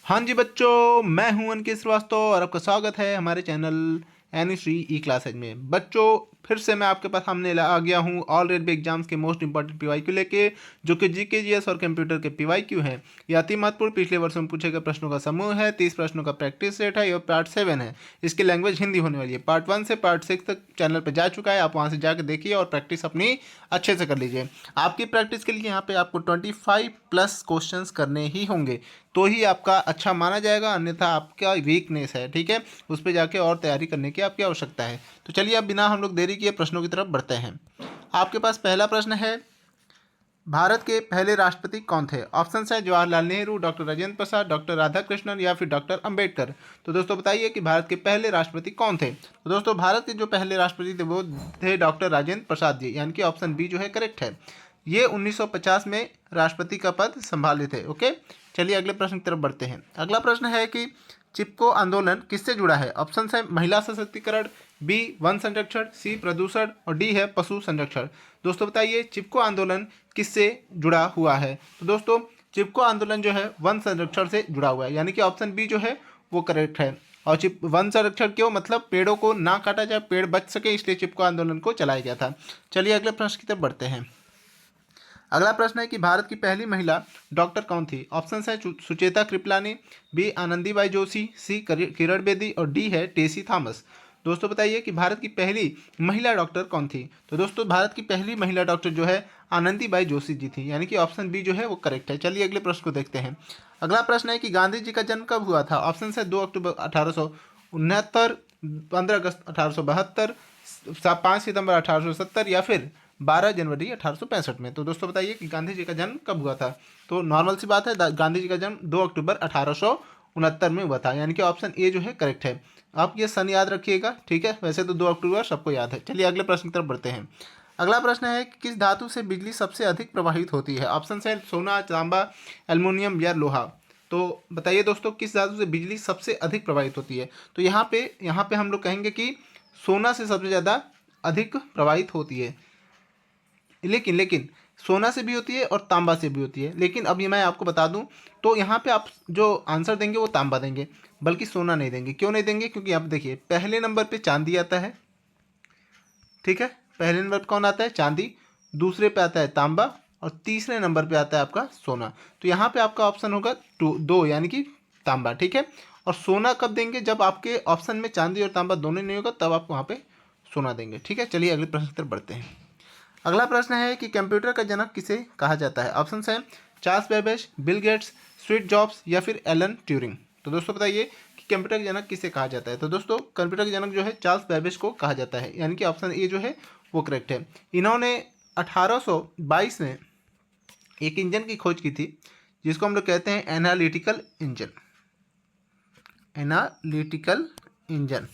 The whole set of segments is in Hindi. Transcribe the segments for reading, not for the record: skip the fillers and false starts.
हाँ जी बच्चों, मैं हूं अंकित श्रीवास्तव और आपका स्वागत है हमारे चैनल एनी श्री ई क्लासेज में। बच्चों, फिर से मैं आपके पास सामने आ गया हूं ऑल रेलवे एग्जाम्स के मोस्ट इंपॉर्टेंट पीवाईक्यू लेके, जो कि जीके जीएस और कंप्यूटर के पीवाईक्यू हैं। ये अति महत्वपूर्ण पिछले वर्षों में पूछे गए प्रश्नों का समूह है। 30 प्रश्नों का प्रैक्टिस सेट है। ये पार्ट 7 है। इसकी लैंग्वेज हिंदी होने वाली है। पार्ट 1 से पार्ट 6 तक चैनल पर जा चुका है। आप वहाँ से जाकर देखिए और प्रैक्टिस अपनी अच्छे से कर लीजिए। आपकी प्रैक्टिस के लिए यहाँ पे आपको 25+ क्वेश्चंस करने ही होंगे, तो ही आपका अच्छा माना जाएगा, अन्यथा आपका वीकनेस है। ठीक है, उस पर जाके और तैयारी करने की आपकी आवश्यकता है। तो चलिए अब बिना हम लोग देरी किए प्रश्नों की तरफ बढ़ते हैं। आपके पास पहला प्रश्न है, भारत के पहले राष्ट्रपति कौन थे? ऑप्शन है जवाहरलाल नेहरू, डॉक्टर राजेंद्र प्रसाद, डॉक्टर राधाकृष्णन या फिर डॉक्टर अंबेडकर। तो दोस्तों बताइए कि भारत के पहले राष्ट्रपति कौन थे? तो दोस्तों भारत के जो पहले राष्ट्रपति थे वो थे डॉक्टर राजेंद्र प्रसाद जी, यानी कि ऑप्शन बी जो है करेक्ट है। ये 1950 में राष्ट्रपति का पद संभाले थे। ओके, चलिए अगले प्रश्न की तरफ बढ़ते हैं। अगला प्रश्न है कि चिपको आंदोलन किससे जुड़ा है? ऑप्शन है महिला सशक्तिकरण, बी वन संरक्षण, सी प्रदूषण और डी है पशु संरक्षण। दोस्तों बताइए चिपको आंदोलन किससे जुड़ा हुआ है? तो दोस्तों चिपको आंदोलन जो है वन संरक्षण से जुड़ा हुआ है, यानी कि ऑप्शन बी जो है वो करेक्ट है। और वन संरक्षण क्यों? मतलब पेड़ों को ना काटा जाए, पेड़ बच सके, इसलिए चिपको आंदोलन को चलाया गया था। चलिए अगले प्रश्न की तरफ बढ़ते हैं। अगला प्रश्न है कि भारत की पहली महिला डॉक्टर कौन थी? ऑप्शन है सुचेता कृपलानी, बी आनंदीबाई जोशी, सी किरण बेदी और डी है टेसी थॉमस। दोस्तों बताइए कि भारत की पहली महिला डॉक्टर कौन थी? तो दोस्तों भारत की पहली महिला डॉक्टर जो है आनंदीबाई जोशी जी थी, यानी कि ऑप्शन बी जो है वो करेक्ट है। चलिए अगले प्रश्न को देखते हैं। अगला प्रश्न है कि गांधी जी का जन्म कब हुआ था? ऑप्शन है 2 अक्टूबर 1869, 15 अगस्त 1872, 5 सितंबर 1870 या फिर 12 जनवरी 1865 में। तो दोस्तों बताइए कि गांधी जी का जन्म कब हुआ था? तो नॉर्मल सी बात है, गांधी जी का जन्म 2 अक्टूबर 1869 में हुआ था, यानी कि ऑप्शन ए जो है करेक्ट है। आप ये सन याद रखिएगा, ठीक है? वैसे तो 2 अक्टूबर सबको याद है। चलिए अगले प्रश्न की तरफ बढ़ते हैं। अगला प्रश्न है कि किस धातु से बिजली सबसे अधिक प्रवाहित होती है? ऑप्शन है सोना, तांबा, एल्युमिनियम या लोहा। तो बताइए दोस्तों किस धातु से बिजली सबसे अधिक प्रवाहित होती है? तो यहाँ पे हम लोग कहेंगे कि सोना से सबसे ज़्यादा अधिक प्रवाहित होती है। लेकिन सोना से भी होती है और तांबा से भी होती है। लेकिन अब ये मैं आपको बता दूं, तो यहाँ पे आप जो आंसर देंगे वो तांबा देंगे, बल्कि सोना नहीं देंगे। क्यों नहीं देंगे? क्योंकि आप देखिए पहले नंबर पे चांदी आता है, ठीक है? पहले नंबर पर कौन आता है? चांदी। दूसरे पे आता है तांबा और तीसरे नंबर पे आता है आपका सोना। तो यहाँ पे आपका ऑप्शन होगा दो, यानी कि तांबा, ठीक है? और सोना कब देंगे? जब आपके ऑप्शन में चांदी और तांबा दोनों नहीं होगा, तब आप वहाँ पे सोना देंगे, ठीक है? चलिए अगले प्रश्न की तरफ बढ़ते हैं। अगला प्रश्न है कि कंप्यूटर का जनक किसे कहा जाता है? ऑप्शन है Charles Babbage, Bill Gates, Steve jobs या फिर एलन ट्यूरिंग। तो दोस्तों बताइए कि कंप्यूटर का जनक किसे कहा जाता है? तो दोस्तों कंप्यूटर का जनक जो है चार्ल्स बेबेज को कहा जाता है, यानी कि ऑप्शन ए जो है वो करेक्ट है। इन्होंने 1822 में एक इंजन की खोज की थी, जिसको हम लोग कहते हैं एनालिटिकल इंजन। एनालिटिकल इंजन,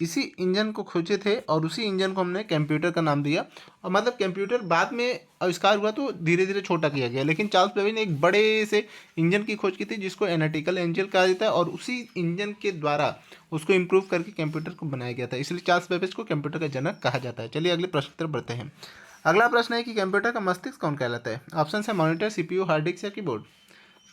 इसी इंजन को खोजे थे और उसी इंजन को हमने कंप्यूटर का नाम दिया। और मतलब कंप्यूटर बाद में आविष्कार हुआ तो धीरे धीरे छोटा किया गया, लेकिन चार्ल्स बेबेज ने एक बड़े से इंजन की खोज की थी जिसको एनालिटिकल इंजन कहा जाता है, और उसी इंजन के द्वारा उसको इम्प्रूव करके कंप्यूटर को बनाया गया था, इसलिए चार्ल्स बेबेज को कंप्यूटर का जनक कहा जाता है। चलिए अगले प्रश्न की तरफ बढ़ते हैं। अगला प्रश्न है कि कंप्यूटर का मस्तिष्क कौन कहलाता है? ऑप्शन है मॉनिटर, सीपीयू, हार्ड डिस्क या कीबोर्ड।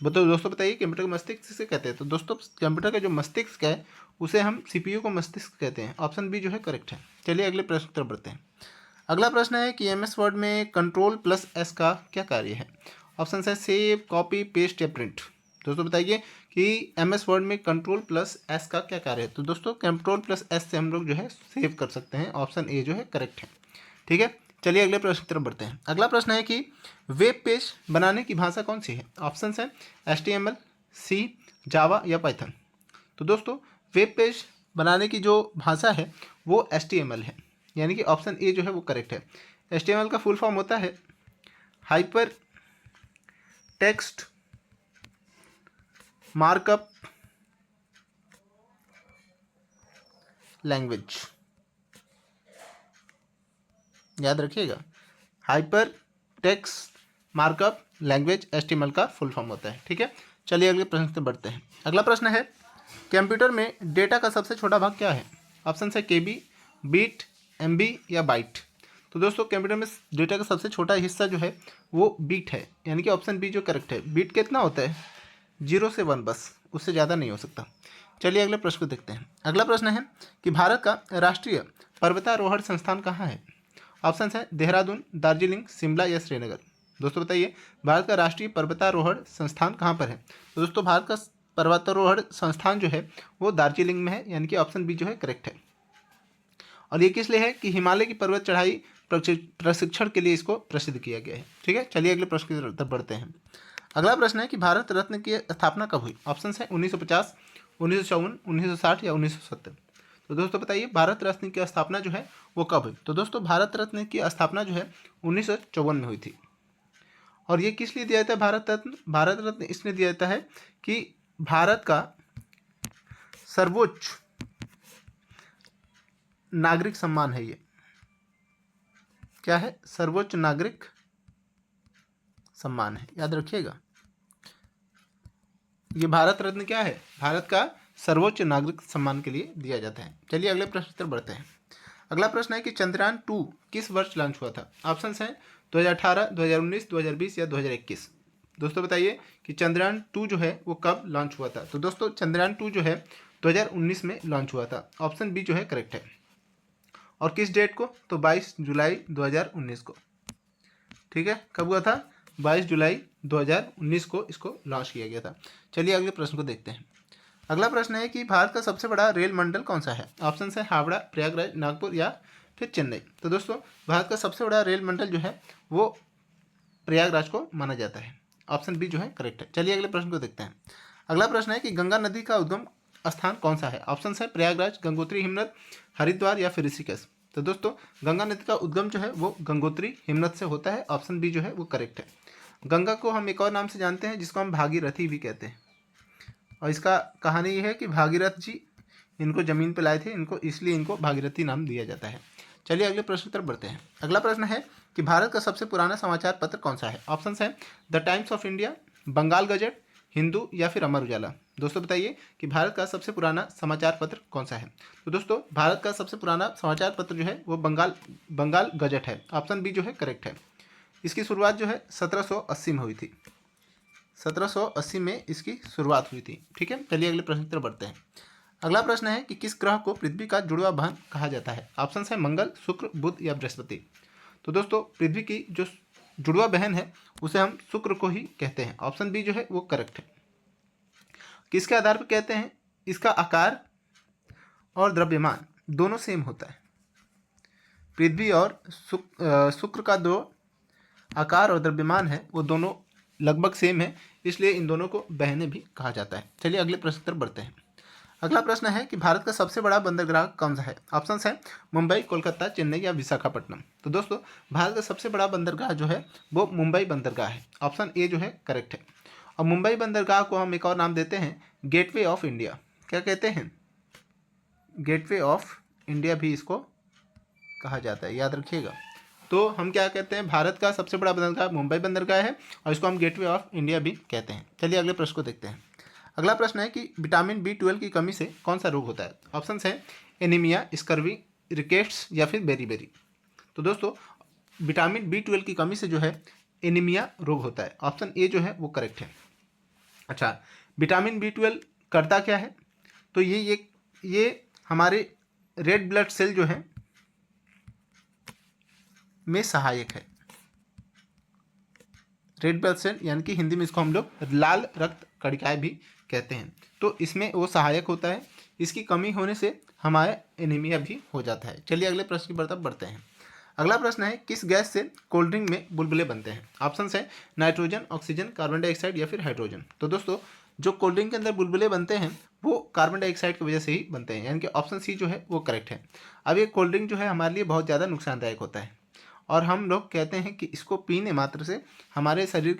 बताओ दोस्तों, बताइए कंप्यूटर का मस्तिष्क किसे कहते हैं? तो दोस्तों कंप्यूटर का जो मस्तिष्क है उसे हम सीपीयू को मस्तिष्क कहते हैं। ऑप्शन बी जो है करेक्ट है। चलिए अगले प्रश्न की तरफ बढ़ते हैं। अगला प्रश्न है कि एमएस वर्ड में कंट्रोल+S का क्या कार्य है? ऑप्शन है सेव, कॉपी, पेस्ट या प्रिंट। दोस्तों बताइए कि एमएस वर्ड में कंट्रोल+S का क्या कार्य है? तो दोस्तों कंट्रोल+S से हम लोग जो है सेव कर सकते हैं। ऑप्शन ए जो है करेक्ट है, ठीक है? चलिए अगले प्रश्न की तरफ बढ़ते हैं। अगला प्रश्न है कि वेब पेज बनाने की भाषा कौन सी है? ऑप्शन है HTML, सी, जावा या पाइथन। तो दोस्तों वेब पेज बनाने की जो भाषा है वो HTML है, यानी कि ऑप्शन ए जो है वो करेक्ट है। HTML का फुल फॉर्म होता है हाइपर टेक्स्ट मार्कअप लैंग्वेज, याद रखिएगा, hyper text markup language HTML का फुल फॉर्म होता है, ठीक है? चलिए अगले प्रश्न से बढ़ते हैं। अगला प्रश्न है कंप्यूटर में डेटा का सबसे छोटा भाग क्या है? ऑप्शन है KB, बीट, MB या बाइट। तो दोस्तों कंप्यूटर में डेटा का सबसे छोटा हिस्सा जो है वो बीट है, यानी कि ऑप्शन बी जो करेक्ट है। बीट कितना होता है? 0 से 1 बस, उससे ज़्यादा नहीं हो सकता। चलिए अगले प्रश्न को देखते हैं। अगला प्रश्न है कि भारत का राष्ट्रीय पर्वतारोहण संस्थान कहाँ है? ऑप्शन है देहरादून, दार्जिलिंग, शिमला या श्रीनगर। दोस्तों बताइए भारत का राष्ट्रीय पर्वतारोहण संस्थान कहाँ पर है? तो दोस्तों भारत का पर्वतारोहण संस्थान जो है वो दार्जिलिंग में है, यानी कि ऑप्शन बी जो है करेक्ट है। और ये किस लिए है कि हिमालय की पर्वत चढ़ाई प्रशिक्षण के लिए इसको प्रसिद्ध किया गया है। ठीक है, चलिए अगले प्रश्न की तरफ बढ़ते हैं। अगला प्रश्न है कि भारत रत्न की स्थापना कब हुई? ऑप्शन है 1950, 1954, 1960 या 1970। तो दोस्तों बताइए भारत रत्न की स्थापना जो है वो कब हुई? तो दोस्तों भारत रत्न की स्थापना जो है 1954 में हुई थी। और ये किस लिए दिया जाता है भारत रत्न? भारत रत्न इसलिए दिया जाता है कि भारत का सर्वोच्च नागरिक सम्मान है। ये क्या है? सर्वोच्च नागरिक सम्मान है, याद रखिएगा। ये भारत रत्न क्या है? भारत का सर्वोच्च नागरिक सम्मान के लिए दिया जाता है। चलिए अगले प्रश्न पर बढ़ते हैं। अगला प्रश्न है कि चंद्रयान 2 किस वर्ष लॉन्च हुआ था? ऑप्शन है 2018, 2019, 2020 या 2021। दोस्तों बताइए कि चंद्रयान 2 जो है वो कब लॉन्च हुआ था? तो दोस्तों चंद्रयान 2 जो है 2019 में लॉन्च हुआ था। ऑप्शन बी जो है करेक्ट है। और किस डेट को? तो 22 जुलाई 2019 को। ठीक है, कब हुआ था? 22 जुलाई 2019 को इसको लॉन्च किया गया था। चलिए अगले प्रश्न को देखते हैं। अगला प्रश्न है कि भारत का सबसे बड़ा रेल मंडल कौन सा है? ऑप्शन है हावड़ा, प्रयागराज, नागपुर या फिर चेन्नई। तो दोस्तों भारत का सबसे बड़ा रेल मंडल जो है वो प्रयागराज को माना जाता है। ऑप्शन बी जो है करेक्ट है। चलिए अगले प्रश्न को देखते हैं। अगला प्रश्न है कि गंगा नदी का उद्गम स्थान कौन सा है? ऑप्शन है प्रयागराज, गंगोत्री, हिमनद, हरिद्वार या फिर ऋषिकेश। तो दोस्तों गंगा नदी का उद्गम जो है वो गंगोत्री हिमनद से होता है। ऑप्शन बी जो है वो करेक्ट है। गंगा को हम एक और नाम से जानते हैं जिसको हम भागीरथी भी कहते हैं। और इसका कहानी ये है कि भागीरथ जी इनको ज़मीन पर लाए थे, इनको इसलिए इनको भागीरथी नाम दिया जाता है। चलिए अगले प्रश्न पर बढ़ते हैं। अगला प्रश्न है कि भारत का सबसे पुराना समाचार पत्र कौन सा है? ऑप्शन है the Times of India, Bengal gazette, Hindu या फिर अमर उजाला। दोस्तों बताइए कि भारत का सबसे पुराना समाचार पत्र कौन सा है? तो दोस्तों भारत का सबसे पुराना समाचार पत्र जो है वो बंगाल गजट है। ऑप्शन बी जो है करेक्ट है। इसकी शुरुआत जो है 1780 में हुई थी। 1780 में इसकी शुरुआत हुई थी। ठीक है, चलिए अगले प्रश्न की तरफ बढ़ते हैं। अगला प्रश्न है कि किस ग्रह को पृथ्वी का जुड़वा बहन कहा जाता है? ऑप्शन है मंगल, शुक्र, बुध या बृहस्पति। तो दोस्तों पृथ्वी की जो जुड़वा बहन है उसे हम शुक्र को ही कहते हैं। ऑप्शन बी जो है वो करेक्ट है। किसके आधार पर कहते हैं? इसका आकार और द्रव्यमान दोनों सेम होता है। पृथ्वी और शुक्र का जो आकार और द्रव्यमान है वो दोनों लगभग सेम है, इसलिए इन दोनों को बहनें भी कहा जाता है। चलिए अगले प्रश्न पर बढ़ते हैं। अगला प्रश्न है कि भारत का सबसे बड़ा बंदरगाह कौन सा है? ऑप्शन है मुंबई, कोलकाता, चेन्नई या विशाखापट्टनम। तो दोस्तों भारत का सबसे बड़ा बंदरगाह जो है वो मुंबई बंदरगाह है। ऑप्शन ए जो है करेक्ट है। और मुंबई बंदरगाह को हम एक और नाम देते हैं गेटवे ऑफ इंडिया। क्या कहते हैं? गेटवे ऑफ इंडिया भी इसको कहा जाता है, याद रखिएगा। तो हम क्या कहते हैं? भारत का सबसे बड़ा बंदरगाह मुंबई बंदरगाह है और इसको हम गेटवे ऑफ इंडिया भी कहते हैं। चलिए अगले प्रश्न को देखते हैं। अगला प्रश्न है कि विटामिन B12 की कमी से कौन सा रोग होता है? ऑप्शन है एनीमिया, स्कर्वी, रिकेट्स या फिर बेरी। तो दोस्तों विटामिन B12 की कमी से जो है एनीमिया रोग होता है। ऑप्शन ए जो है वो करेक्ट है। अच्छा, विटामिन B12 करता क्या है? तो ये हमारे रेड ब्लड सेल जो है में सहायक है। रेड ब्लड सेल यानी कि हिंदी में इसको हम लोग लाल रक्त कणिकाएं भी कहते हैं। तो इसमें वो सहायक होता है। इसकी कमी होने से हमारे एनीमिया भी हो जाता है। चलिए अगले प्रश्न की तरफ बढ़ते हैं। अगला प्रश्न है किस गैस से कोल्ड ड्रिंक में बुलबुले बनते हैं? ऑप्शन है नाइट्रोजन, ऑक्सीजन, कार्बन डाइऑक्साइड या फिर हाइड्रोजन। तो दोस्तों जो कोल्ड ड्रिंक के अंदर बुलबुले बनते हैं वो कार्बन डाइऑक्साइड की वजह से ही बनते हैं, यानी कि ऑप्शन सी जो है वो करेक्ट है। अब ये कोल्ड ड्रिंक जो है हमारे लिए बहुत ज़्यादा नुकसानदायक होता है और हम लोग कहते हैं कि इसको पीने मात्र से हमारे शरीर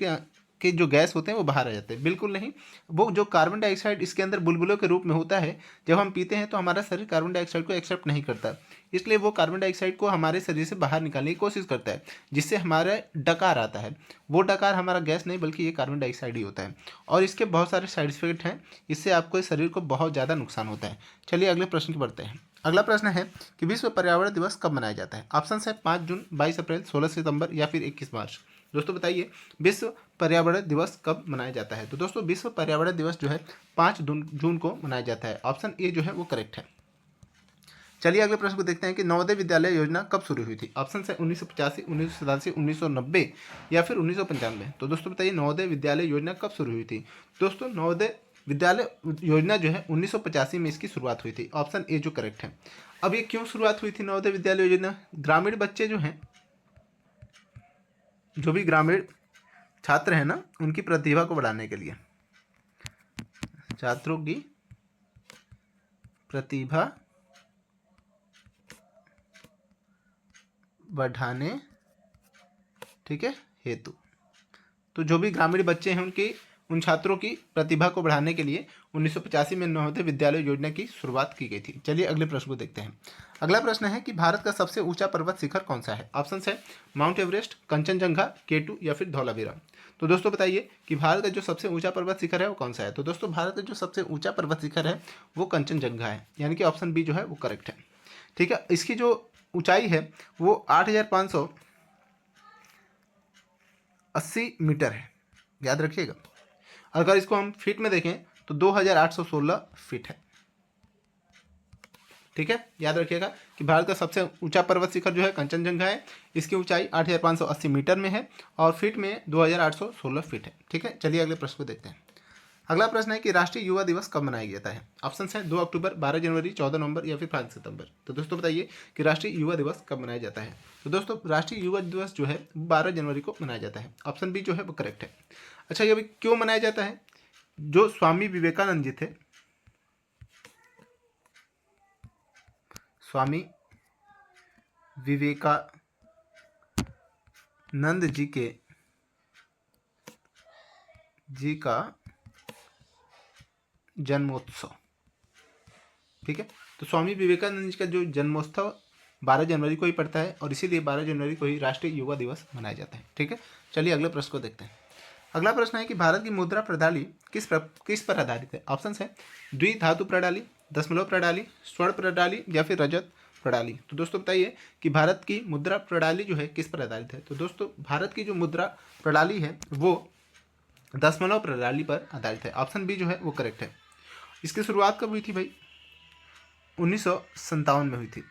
के जो गैस होते हैं वो बाहर आ जाते हैं। बिल्कुल नहीं, वो जो कार्बन डाइऑक्साइड इसके अंदर बुलबुलों के रूप में होता है, जब हम पीते हैं तो हमारा शरीर कार्बन डाइऑक्साइड को एक्सेप्ट नहीं करता, इसलिए वो कार्बन डाइऑक्साइड को हमारे शरीर से बाहर निकालने की कोशिश करता है, जिससे हमारा डकार आता है। वो डकार हमारा गैस नहीं बल्कि ये कार्बन डाइऑक्साइड ही होता है और इसके बहुत सारे साइड इफेक्ट हैं। इससे आपको शरीर को बहुत ज़्यादा नुकसान होता है। चलिए अगले प्रश्न की बढ़ते हैं। अगला प्रश्न है कि विश्व पर्यावरण दिवस कब मनाया जाता है? ऑप्शन है 5 जून, 22 अप्रैल, 16 सितंबर या फिर 21 मार्च। दोस्तों बताइए विश्व पर्यावरण दिवस कब मनाया जाता है? तो दोस्तों विश्व पर्यावरण दिवस जो है 5 जून को मनाया जाता है। ऑप्शन ए जो है वो करेक्ट है। चलिए अगले प्रश्न को देखते हैं कि नवोदय विद्यालय योजना कब शुरू हुई थी? ऑप्शन है 1985, 1987, 1990 या फिर 1995। तो दोस्तों बताइए नवोदय विद्यालय योजना कब शुरू हुई थी? दोस्तों नवोदय विद्यालय योजना जो है 1985 में इसकी शुरुआत हुई थी। ऑप्शन ए जो करेक्ट है। अब ये क्यों शुरुआत हुई थी नवोदय विद्यालय योजना? ग्रामीण बच्चे जो हैं, जो भी ग्रामीण छात्र हैं ना, उनकी प्रतिभा को बढ़ाने के लिए, छात्रों की प्रतिभा बढ़ाने, ठीक है, हेतु। तो जो भी ग्रामीण बच्चे हैं उन छात्रों की प्रतिभा को बढ़ाने के लिए 1985 में नवोदय विद्यालय योजना की शुरुआत की गई थी। चलिए अगले प्रश्न को देखते हैं। अगला प्रश्न है कि भारत का सबसे ऊंचा पर्वत शिखर कौन सा है? ऑप्शन है माउंट एवरेस्ट, कंचनजंगा, K2 या फिर धौलावीरा। तो दोस्तों बताइए कि भारत का जो सबसे ऊंचा पर्वत शिखर है वो कौन सा है? तो दोस्तों भारत का जो सबसे ऊंचा पर्वत शिखर है वो कंचनजंगा है, यानी कि ऑप्शन बी जो है वो करेक्ट है। ठीक है, इसकी जो ऊंचाई है वो 8,580 मीटर है, याद रखिएगा। अगर इसको हम फीट में देखें तो 2,816 फीट है। ठीक है, याद रखिएगा कि भारत का सबसे ऊंचा पर्वत शिखर जो है कंचनजंगा है। इसकी ऊंचाई 8,580 मीटर में है और फीट में 2,816 फीट है। ठीक है, चलिए अगले प्रश्न को देखते हैं। अगला प्रश्न है कि राष्ट्रीय युवा दिवस कब मनाया जाता है? ऑप्शन है 2 अक्टूबर, 12 जनवरी, 14 नवंबर या फिर 5 सितंबर। तो दोस्तों बताइए कि राष्ट्रीय युवा दिवस कब मनाया जाता है? तो दोस्तों राष्ट्रीय युवा दिवस जो है 12 जनवरी को मनाया जाता है। ऑप्शन बी जो है वो करेक्ट है। अच्छा, ये अभी क्यों मनाया जाता है? जो स्वामी विवेकानंद जी थे, स्वामी विवेकानंद जी का जन्मोत्सव, ठीक है, तो स्वामी विवेकानंद जी का जो जन्मोत्सव 12 जनवरी को ही पड़ता है और इसीलिए 12 जनवरी को ही राष्ट्रीय युवा दिवस मनाया जाता है। ठीक है, चलिए अगले प्रश्न को देखते हैं। अगला प्रश्न है कि भारत की मुद्रा प्रणाली किस पर आधारित है? ऑप्शन है द्विधातु प्रणाली, दशमलव प्रणाली, स्वर्ण प्रणाली या फिर रजत प्रणाली। तो दोस्तों बताइए कि भारत की मुद्रा प्रणाली जो है किस पर आधारित है? तो दोस्तों भारत की जो मुद्रा प्रणाली है वो दशमलव प्रणाली पर आधारित है। ऑप्शन बी जो है वो करेक्ट है। इसकी शुरुआत कब हुई थी भाई? 1957 में हुई थी।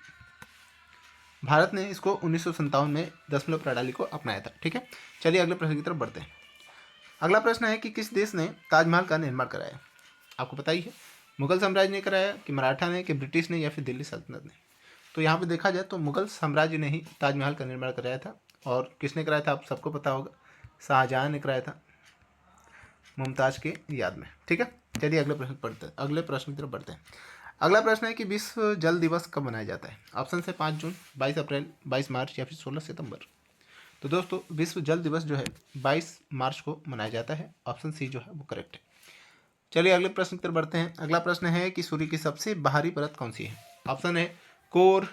भारत ने इसको 1957 में दशमलव प्रणाली को अपनाया था। ठीक है, चलिए अगले प्रश्न की तरफ बढ़ते हैं। अगला प्रश्न है कि किस देश ने ताजमहल का निर्माण कराया? आपको पता ही है, मुगल साम्राज्य ने कराया कि मराठा ने कि ब्रिटिश ने या फिर दिल्ली सल्तनत ने। तो यहाँ पे देखा जाए तो मुगल साम्राज्य ने ही ताजमहल का निर्माण कराया था। और किसने कराया था आप सबको पता होगा, शाहजहां ने कराया था मुमताज़ के याद में। ठीक है, चलिए अगले प्रश्न की तरफ बढ़ते हैं। अगला प्रश्न है कि विश्व जल दिवस कब मनाया जाता है? ऑप्शन है 5 जून, 22 अप्रैल, 22 मार्च या फिर 16 सितंबर। तो दोस्तों विश्व जल दिवस जो है 22 मार्च को मनाया जाता है। ऑप्शन सी जो है वो करेक्ट है। चलिए अगले प्रश्न की तरफ बढ़ते हैं। अगला प्रश्न है कि सूर्य की सबसे बाहरी परत कौन सी है? ऑप्शन है कोर,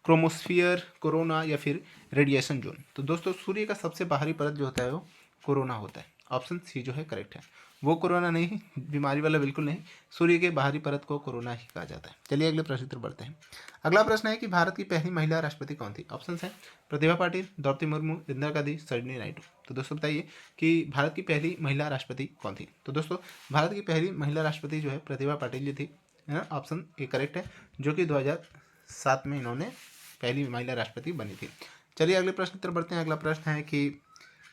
क्रोमोस्फियर, कोरोना या फिर रेडिएशन जोन। तो दोस्तों सूर्य का सबसे बाहरी परत जो होता है वो कोरोना होता है। ऑप्शन सी जो है करेक्ट है। वो कोरोना नहीं, बीमारी वाला बिल्कुल नहीं, सूर्य के बाहरी परत को कोरोना ही कहा जाता है। चलिए अगले प्रश्न की तरफ बढ़ते हैं। अगला प्रश्न है कि भारत की पहली महिला राष्ट्रपति कौन थी? ऑप्शन है प्रतिभा पाटिल, द्रौपदी मुर्मू, इंदिरा गांधी, सरोजिनी नायडू। तो दोस्तों बताइए कि भारत की पहली महिला राष्ट्रपति कौन थी? तो दोस्तों भारत की पहली महिला राष्ट्रपति जो है प्रतिभा पाटिल जी थी, है ना। ऑप्शन ए करेक्ट है, जो कि 2007 में इन्होंने पहली महिला राष्ट्रपति बनी थी। चलिए अगले प्रश्न की तरफ बढ़ते हैं। अगला प्रश्न है कि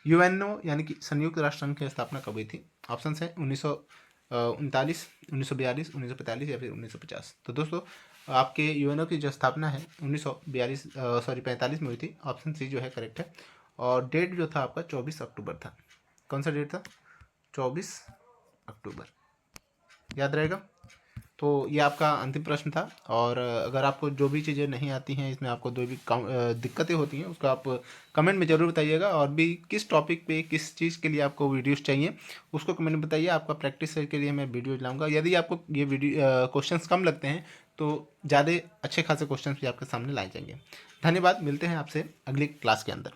यूएनओ यानी कि संयुक्त राष्ट्र संघ की स्थापना कब हुई थी? ऑप्शन है 1939, 1942, 1945 या फिर 1950। तो दोस्तों आपके यूएनओ की जो स्थापना है 45 में हुई थी। ऑप्शन सी जो है करेक्ट है। और डेट जो था आपका 24 अक्टूबर था। कौन सा डेट था? 24 अक्टूबर, याद रहेगा। तो ये आपका अंतिम प्रश्न था। और अगर आपको जो भी चीज़ें नहीं आती हैं, इसमें आपको जो भी दिक्कतें होती हैं, उसको आप कमेंट में ज़रूर बताइएगा। और भी किस टॉपिक पे किस चीज़ के लिए आपको वीडियोस चाहिए उसको कमेंट में बताइए। आपका प्रैक्टिस के लिए मैं वीडियोज लाऊंगा। यदि आपको ये क्वेश्चंस कम लगते हैं तो ज़्यादा अच्छे खासे क्वेश्चंस भी आपके सामने लाए जाएंगे। धन्यवाद, मिलते हैं आपसे अगली क्लास के अंदर।